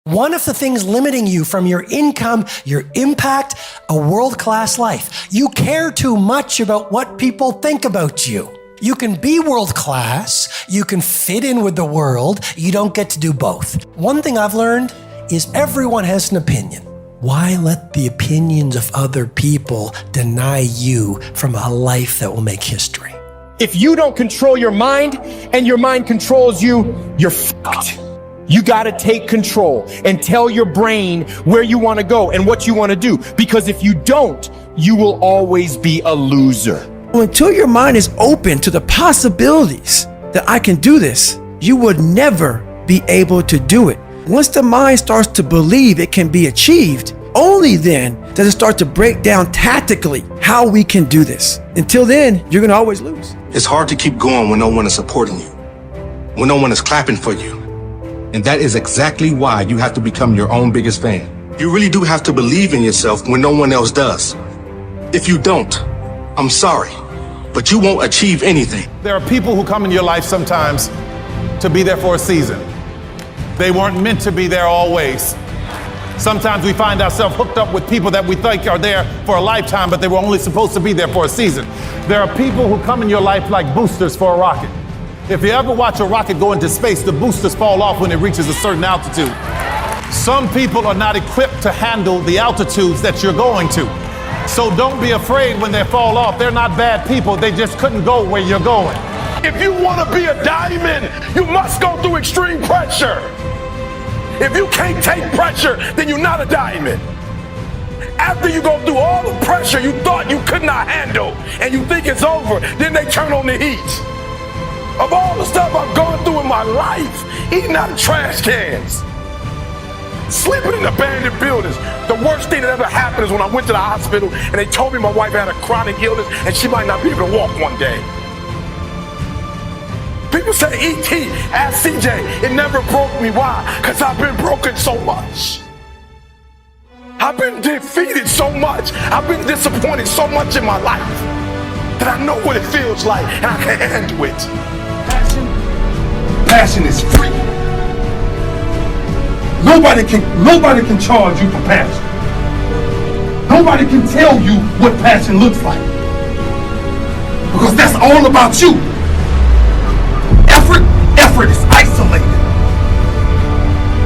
One of the things limiting you from your income, your impact, a world-class life. You care too much about what people think about you. You can be world-class, you can fit in with the world, you don't get to do both. One thing I've learned is everyone has an opinion. Why let the opinions of other people deny you from a life that will make history? If you don't control your mind and your mind controls you, you're fucked. You got to take control and tell your brain where you want to go and what you want to do. Because if you don't, you will always be a loser. Until your mind is open to the possibilities that I can do this, you would never be able to do it. Once the mind starts to believe it can be achieved, only then does it start to break down tactically how we can do this. Until then, you're going to always lose. It's hard to keep going when no one is supporting you, when no one is clapping for you. And that is exactly why you have to become your own biggest fan. You really do have to believe in yourself when no one else does. If you don't, I'm sorry, but you won't achieve anything. There are people who come in your life sometimes to be there for a season. They weren't meant to be there always. Sometimes we find ourselves hooked up with people that we think are there for a lifetime, but they were only supposed to be there for a season. There are people who come in your life like boosters for a rocket. If you ever watch a rocket go into space, the boosters fall off when it reaches a certain altitude. Some people are not equipped to handle the altitudes that you're going to. So don't be afraid when they fall off. They're not bad people. They just couldn't go where you're going. If you want to be a diamond, you must go through extreme pressure. If you can't take pressure, then you're not a diamond. After you go through all the pressure you thought you could not handle and you think it's over, then they turn on the heat. Of all the stuff I've gone through in my life, eating out of trash cans, sleeping in abandoned buildings. The worst thing that ever happened is when I went to the hospital and they told me my wife had a chronic illness and she might not be able to walk one day. People say, E.T., ask CJ, it never broke me. Why? Because I've been broken so much. I've been defeated so much. I've been disappointed so much in my life that I know what it feels like and I can handle it. Passion is free. Nobody can charge you for passion. Nobody can tell you what passion looks like. Because that's all about you. Effort is isolated.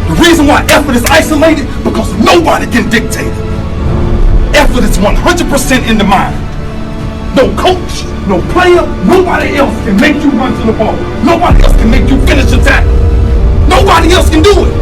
The reason why effort is isolated, because nobody can dictate it. Effort is 100% in the mind. No coach, no player, nobody else can make you run to the ball. Nobody else can make you finish a tackle. Nobody else can do it.